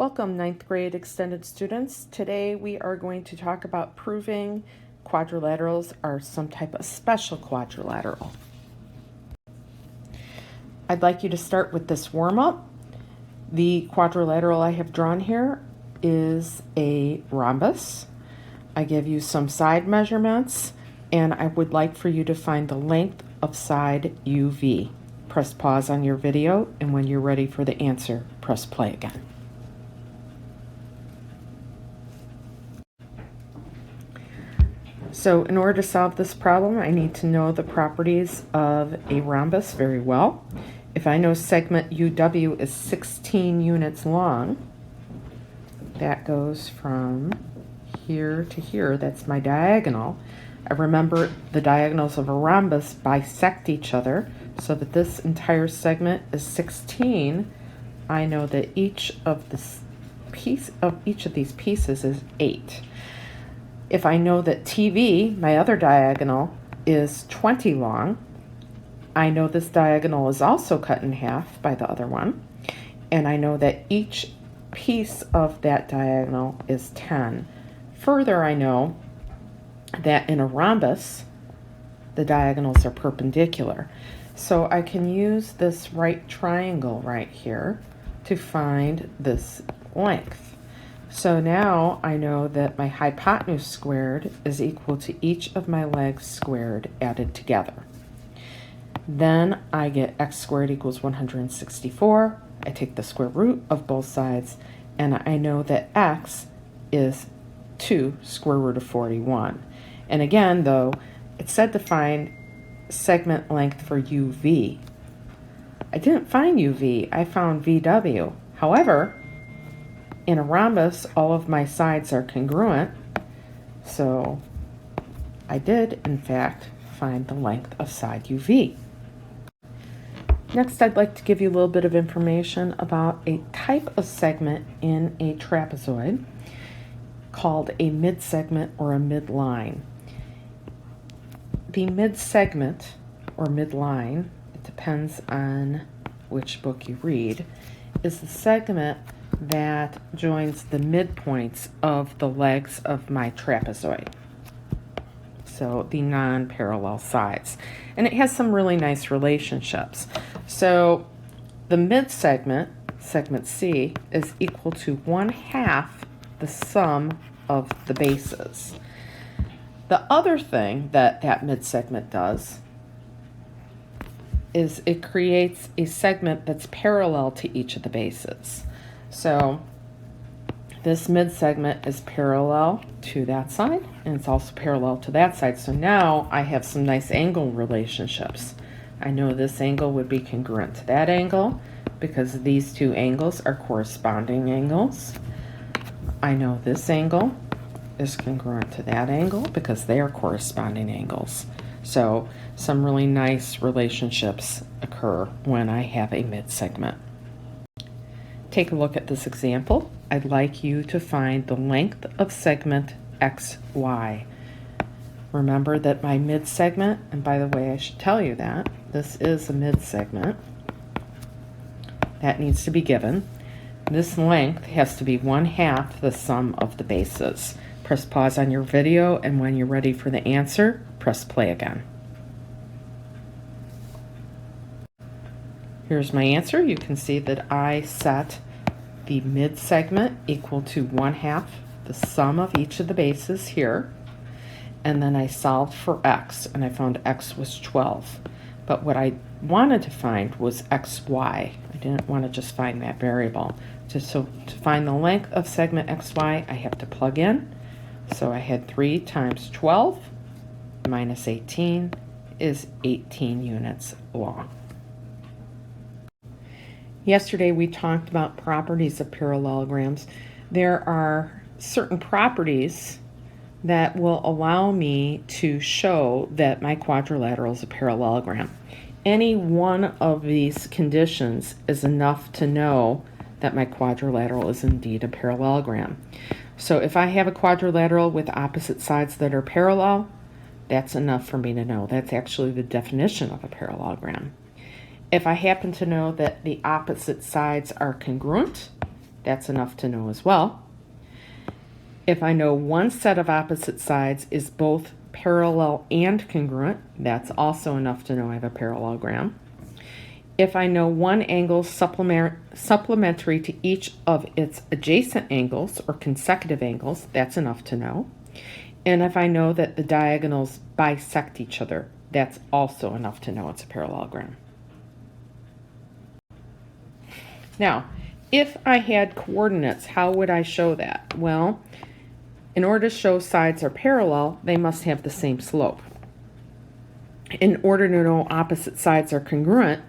Welcome, ninth grade extended students. Today we are going to talk about proving quadrilaterals are some type of special quadrilateral. I'd like you to start with this warm-up. The quadrilateral I have drawn here is a rhombus. I give you some side measurements, and I would like for you to find the length of side UV. Press pause on your video, and when you're ready for the answer, press play again. So in order to solve this problem, I need to know the properties of a rhombus very well. If I know segment UW is 16 units long, that goes from here to here, that's my diagonal. I remember the diagonals of a rhombus bisect each other, so that this entire segment is 16. I know that each of these pieces is 8. If I know that TV, my other diagonal, is 20 long, I know this diagonal is also cut in half by the other one, and I know that each piece of that diagonal is 10. Further, I know that in a rhombus, the diagonals are perpendicular. So I can use this right triangle right here to find this length. So now I know that my hypotenuse squared is equal to each of my legs squared added together. Then I get x squared equals 164. I take the square root of both sides, and I know that x is 2 square root of 41. And again, though, it said to find segment length for UV. I didn't find UV, I found VW. However, in a rhombus, all of my sides are congruent, so I did, in fact, find the length of side UV. Next, I'd like to give you a little bit of information about a type of segment in a trapezoid called a midsegment or a midline. The midsegment or midline, it depends on which book you read, is the segment that joins the midpoints of the legs of my trapezoid. So the non-parallel sides. And it has some really nice relationships. So the midsegment, segment C, is equal to 1/2 the sum of the bases. The other thing that midsegment does is it creates a segment that's parallel to each of the bases. So this midsegment is parallel to that side, and it's also parallel to that side. So now I have some nice angle relationships. I know this angle would be congruent to that angle because these two angles are corresponding angles. I know this angle is congruent to that angle because they are corresponding angles. So some really nice relationships occur when I have a midsegment. Take a look at this example. I'd like you to find the length of segment XY. Remember that my midsegment, and by the way, I should tell you that this is a midsegment. That needs to be given. This length has to be 1/2 the sum of the bases. Press pause on your video, and when you're ready for the answer, press play again. Here's my answer. You can see that I set the midsegment equal to 1/2 the sum of each of the bases here. And then I solved for x, and I found x was 12. But what I wanted to find was xy. I didn't want to just find that variable. So to find the length of segment xy, I have to plug in. So I had 3 times 12 minus 18 is 18 units long. Yesterday we talked about properties of parallelograms. There are certain properties that will allow me to show that my quadrilateral is a parallelogram. Any one of these conditions is enough to know that my quadrilateral is indeed a parallelogram. So if I have a quadrilateral with opposite sides that are parallel, that's enough for me to know. That's actually the definition of a parallelogram. If I happen to know that the opposite sides are congruent, that's enough to know as well. If I know one set of opposite sides is both parallel and congruent, that's also enough to know I have a parallelogram. If I know one angle supplementary to each of its adjacent angles or consecutive angles, that's enough to know. And if I know that the diagonals bisect each other, that's also enough to know it's a parallelogram. Now, if I had coordinates, how would I show that? Well, in order to show sides are parallel, they must have the same slope. In order to know opposite sides are congruent,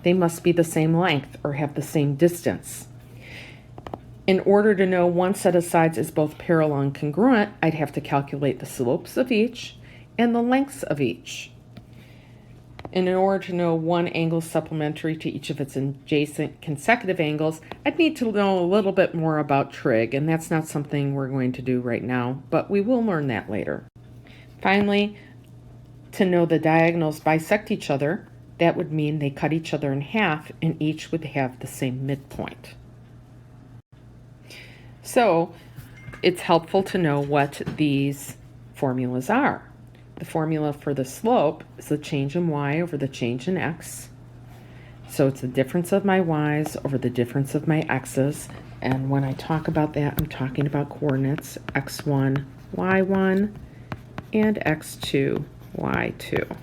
they must be the same length or have the same distance. In order to know one set of sides is both parallel and congruent, I'd have to calculate the slopes of each and the lengths of each. And in order to know one angle supplementary to each of its adjacent consecutive angles, I'd need to know a little bit more about trig, and that's not something we're going to do right now, but we will learn that later. Finally, to know the diagonals bisect each other, that would mean they cut each other in half and each would have the same midpoint. So it's helpful to know what these formulas are. The formula for the slope is the change in y over the change in x. So it's the difference of my y's over the difference of my x's. And when I talk about that, I'm talking about coordinates x1, y1, and x2, y2.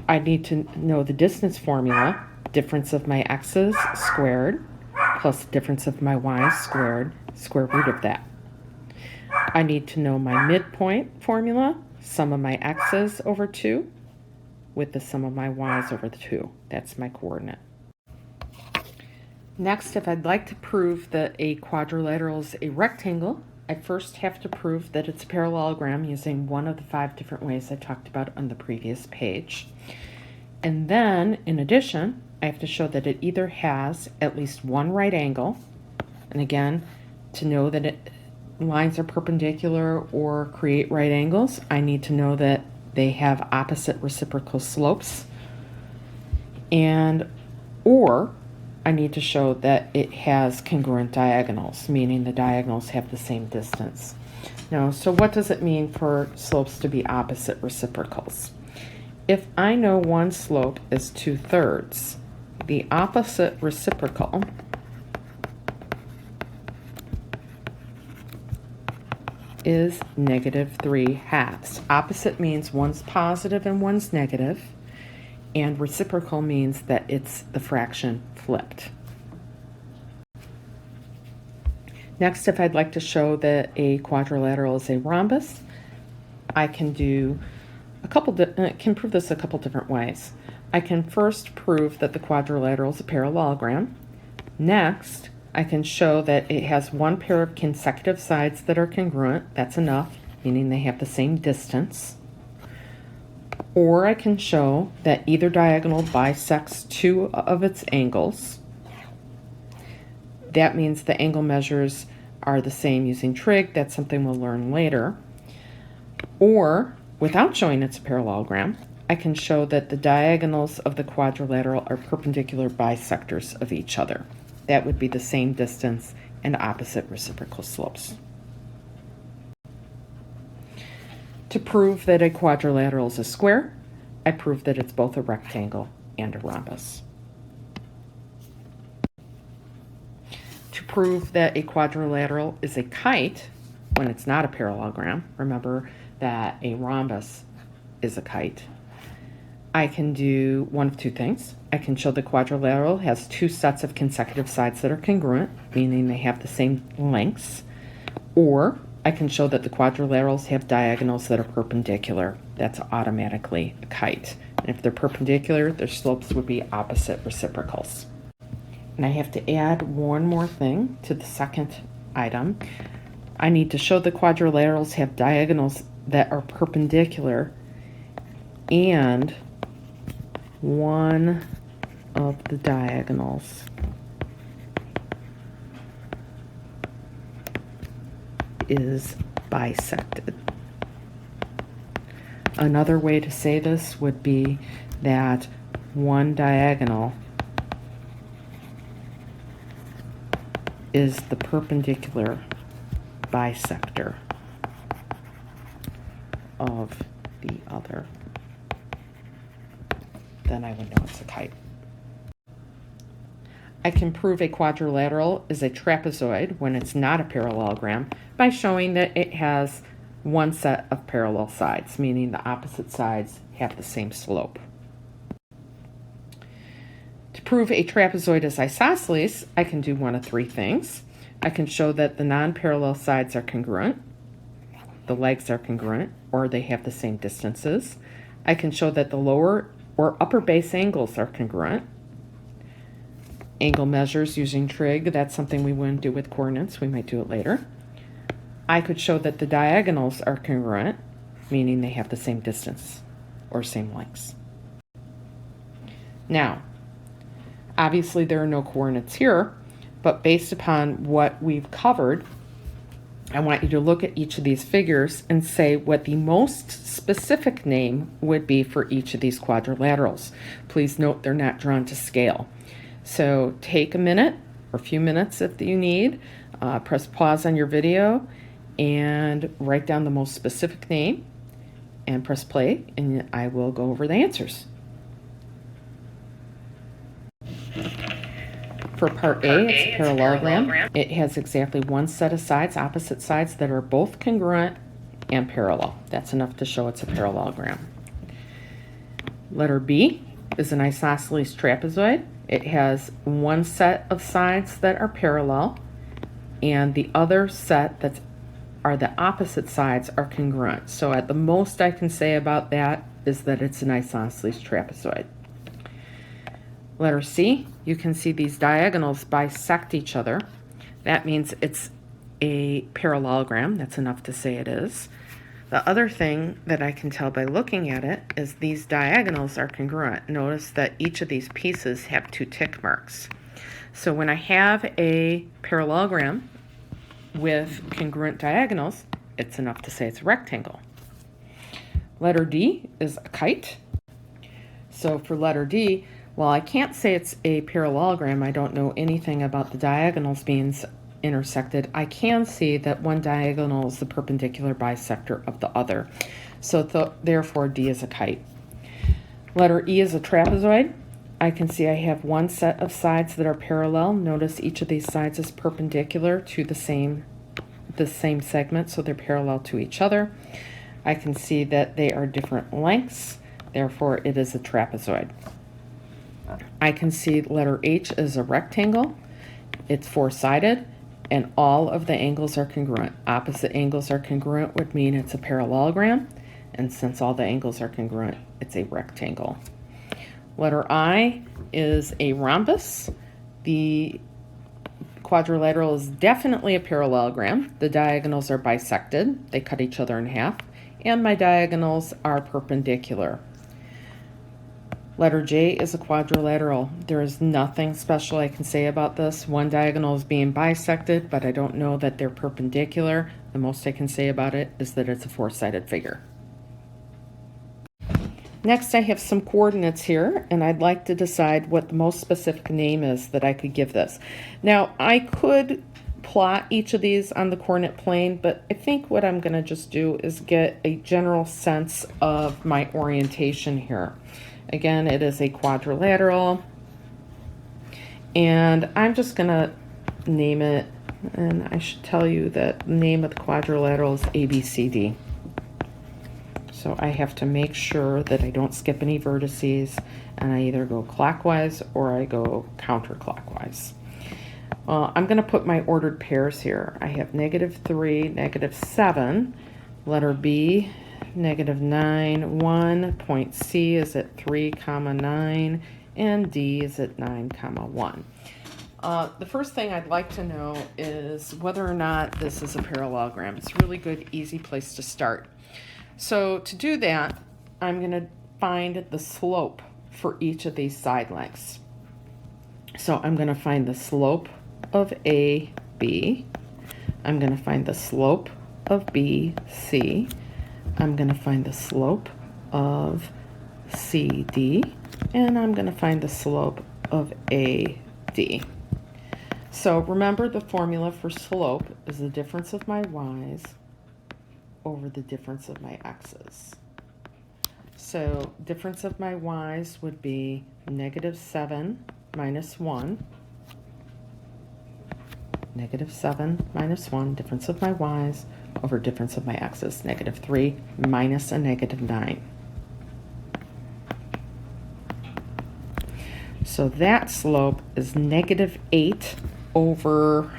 I need to know the distance formula, difference of my x's squared plus the difference of my y's squared, square root of that. I need to know my midpoint formula, sum of my x's over 2 with the sum of my y's over the 2. That's my coordinate. Next, if I'd like to prove that a quadrilateral is a rectangle, I first have to prove that it's a parallelogram using one of the 5 different ways I talked about on the previous page. And then, in addition, I have to show that it either has at least one right angle, and again, to know that lines are perpendicular or create right angles, I need to know that they have opposite reciprocal slopes, or I need to show that it has congruent diagonals, meaning the diagonals have the same distance. Now, so what does it mean for slopes to be opposite reciprocals? If I know one slope is 2/3, the opposite reciprocal is -3/2. Opposite means one's positive and one's negative, and reciprocal means that it's the fraction flipped. Next, if I'd like to show that a quadrilateral is a rhombus, I can do can prove this a couple different ways. I can first prove that the quadrilateral is a parallelogram. Next, I can show that it has one pair of consecutive sides that are congruent. That's enough, meaning they have the same distance. Or I can show that either diagonal bisects 2 of its angles. That means the angle measures are the same using trig. That's something we'll learn later. Or, without showing it's a parallelogram, I can show that the diagonals of the quadrilateral are perpendicular bisectors of each other. That would be the same distance and opposite reciprocal slopes. To prove that a quadrilateral is a square, I prove that it's both a rectangle and a rhombus. To prove that a quadrilateral is a kite when it's not a parallelogram, remember that a rhombus is a kite, I can do one of 2 things. I can show the quadrilateral has 2 sets of consecutive sides that are congruent, meaning they have the same lengths, or I can show that the quadrilaterals have diagonals that are perpendicular. That's automatically a kite. And if they're perpendicular, their slopes would be opposite reciprocals. And I have to add one more thing to the second item. I need to show the quadrilaterals have diagonals that are perpendicular and one of the diagonals is bisected. Another way to say this would be that one diagonal is the perpendicular bisector of the other, then I would know it's a kite. I can prove a quadrilateral is a trapezoid when it's not a parallelogram by showing that it has one set of parallel sides, meaning the opposite sides have the same slope. To prove a trapezoid is isosceles, I can do one of three things. I can show that the non-parallel sides are congruent, the legs are congruent, or they have the same distances. I can show that the lower or upper base angles are congruent. Angle measures using trig, that's something we wouldn't do with coordinates, we might do it later. I could show that the diagonals are congruent, meaning they have the same distance or same lengths. Now, obviously there are no coordinates here, but based upon what we've covered, I want you to look at each of these figures and say what the most specific name would be for each of these quadrilaterals. Please note they're not drawn to scale. So take a minute or a few minutes if you need, press pause on your video and write down the most specific name and press play, and I will go over the answers. For part A, it's a parallelogram. It has exactly one set of sides, opposite sides, that are both congruent and parallel. That's enough to show it's a parallelogram. Letter B is an isosceles trapezoid. It has one set of sides that are parallel, and the other set that are the opposite sides are congruent. So at the most I can say about that is that it's an isosceles trapezoid. Letter C, you can see these diagonals bisect each other. That means it's a parallelogram. That's enough to say it is. The other thing that I can tell by looking at it is these diagonals are congruent. Notice that each of these pieces have two tick marks. So when I have a parallelogram with congruent diagonals, it's enough to say it's a rectangle. Letter D is a kite. So for letter D, while I can't say it's a parallelogram, I don't know anything about the diagonals being intersected, I can see that one diagonal is the perpendicular bisector of the other. So therefore D is a kite. Letter E is a trapezoid. I can see I have one set of sides that are parallel. Notice each of these sides is perpendicular to the same segment, so they're parallel to each other. I can see that they are different lengths, therefore it is a trapezoid. I can see letter H is a rectangle. It's four-sided, and all of the angles are congruent. Opposite angles are congruent would mean it's a parallelogram, and since all the angles are congruent, it's a rectangle. Letter I is a rhombus. The quadrilateral is definitely a parallelogram. The diagonals are bisected. They cut each other in half, and my diagonals are perpendicular. Letter J is a quadrilateral. There is nothing special I can say about this. One diagonal is being bisected, but I don't know that they're perpendicular. The most I can say about it is that it's a four-sided figure. Next, I have some coordinates here, and I'd like to decide what the most specific name is that I could give this. Now, I could plot each of these on the coordinate plane, but I think what I'm going to just do is get a general sense of my orientation here. Again, it is a quadrilateral, and I'm just going to name it, and I should tell you that the name of the quadrilateral is ABCD. So I have to make sure that I don't skip any vertices, and I either go clockwise or I go counterclockwise. I'm going to put my ordered pairs here. I have -3, -7, letter B, -9, 1, point C is at 3, 9, and D is at 9, 1. The first thing I'd like to know is whether or not this is a parallelogram. It's a really good, easy place to start. So to do that, I'm going to find the slope for each of these side lengths. So I'm going to find the slope of AB. I'm going to find the slope of BC. I'm going to find the slope of CD, and I'm going to find the slope of AD. So remember, the formula for slope is the difference of my y's over the difference of my x's. So difference of my y's would be -7 minus 1. -7 minus 1, difference of my y's over difference of my x's, -3 minus a -9. So that slope is -8 over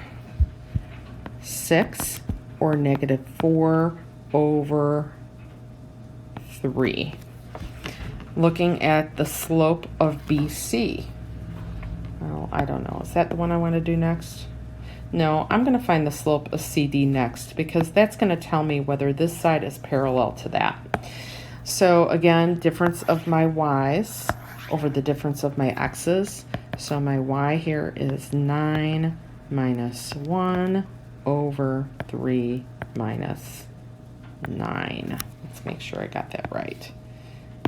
6, or -4 over 3. Looking at the slope of BC. Well, I don't know. Is that the one I want to do next? No, I'm going to find the slope of CD next, because that's going to tell me whether this side is parallel to that. So again, difference of my y's over the difference of my x's. So my y here is 9 minus 1 over 3 minus 9. Let's make sure I got that right.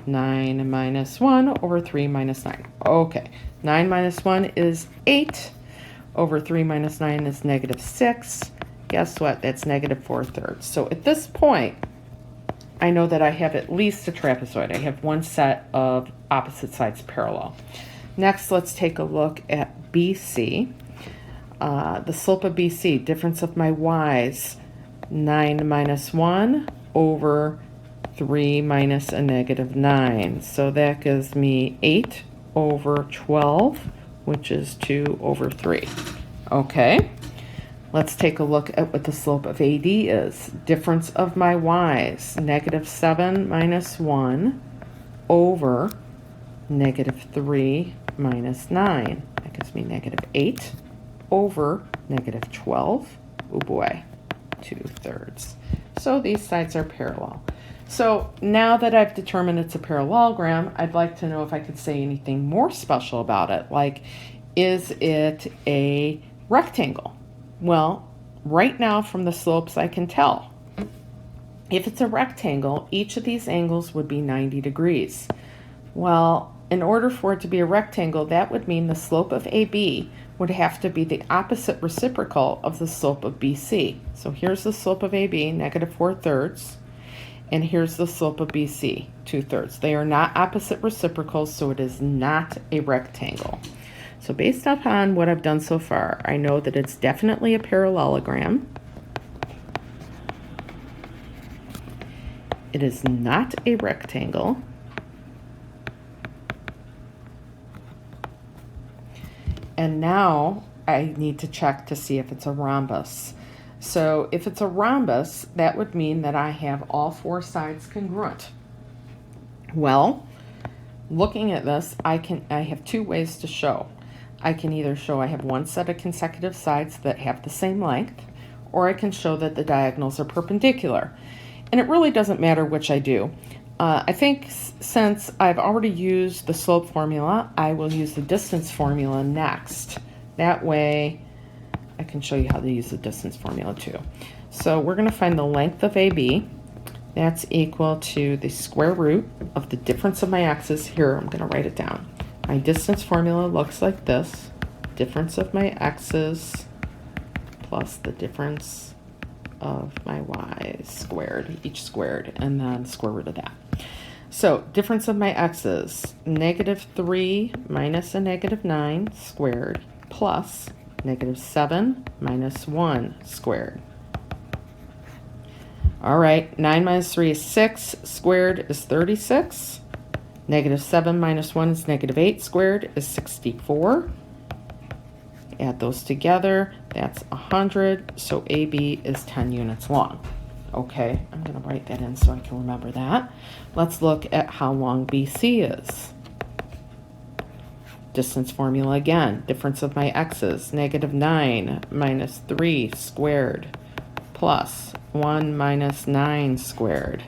9 minus 1 over 3 minus 9. Okay, 9 minus 1 is 8. Over 3 minus 9 is -6. Guess what? That's -4/3. So at this point, I know that I have at least a trapezoid. I have one set of opposite sides parallel. Next, let's take a look at BC. The slope of BC, difference of my y's, 9 minus 1 over 3 minus a -9. So that gives me 8 over 12, which is 2 over 3. Okay, let's take a look at what the slope of AD is. Difference of my y's, -7 minus 1 over -3 minus 9. That gives me -8 over -12. Oh boy, 2/3. So these sides are parallel. So now that I've determined it's a parallelogram, I'd like to know if I could say anything more special about it, like, is it a rectangle? Well, right now from the slopes I can tell. If it's a rectangle, each of these angles would be 90 degrees. Well, in order for it to be a rectangle, that would mean the slope of AB would have to be the opposite reciprocal of the slope of BC. So here's the slope of AB, -4/3. And here's the slope of BC, 2/3. They are not opposite reciprocals, so it is not a rectangle. So based upon what I've done so far, I know that it's definitely a parallelogram. It is not a rectangle. And now I need to check to see if it's a rhombus. So if it's a rhombus, that would mean that I have all four sides congruent. Well, looking at this, I have two ways to show. I can either show I have one set of consecutive sides that have the same length, or I can show that the diagonals are perpendicular. And it really doesn't matter which I do. I think since I've already used the slope formula, I will use the distance formula next. That way, I can show you how to use the distance formula too. So we're going to find the length of AB. That's equal to the square root of the difference of my x's. Here, I'm going to write it down. My distance formula looks like this. Difference of my x's plus the difference of my y's squared, each squared, and then square root of that. So difference of my x's, -3 minus a -9 squared plus -7 minus 1 squared. All right, 9 minus 3 is 6, squared is 36. -7 minus 1 is -8, squared is 64. Add those together, that's 100, so AB is 10 units long. Okay, I'm going to write that in so I can remember that. Let's look at how long BC is. Distance formula again, difference of my x's, -9 minus 3 squared plus 1 minus 9 squared.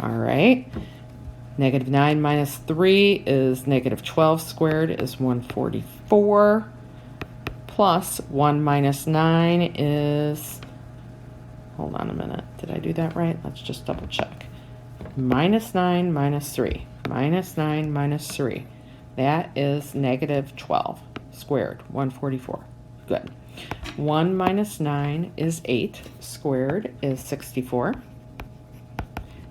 All right, -9 minus 3 is -12 squared is 144, plus 1 minus 9 is, hold on a minute, did I do that right? Let's just double check. -9 minus 3, -9 minus 3. That is -12 squared, 144. Good. 1 minus 9 is 8. Squared is 64.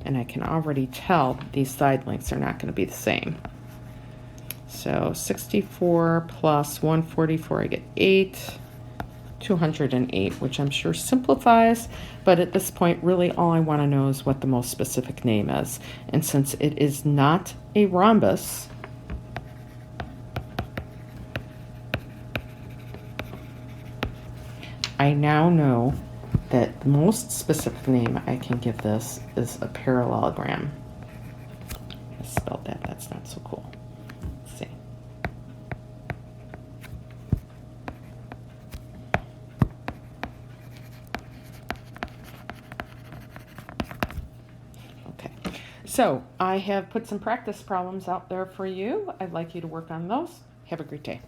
And I can already tell these side lengths are not going to be the same. So 64 plus 144, I get 8. 208, which I'm sure simplifies, but at this point, really all I want to know is what the most specific name is. And since it is not a rhombus, I now know that the most specific name I can give this is a parallelogram. I spelled that, that's not so cool. Let's see. Okay, so I have put some practice problems out there for you. I'd like you to work on those. Have a great day.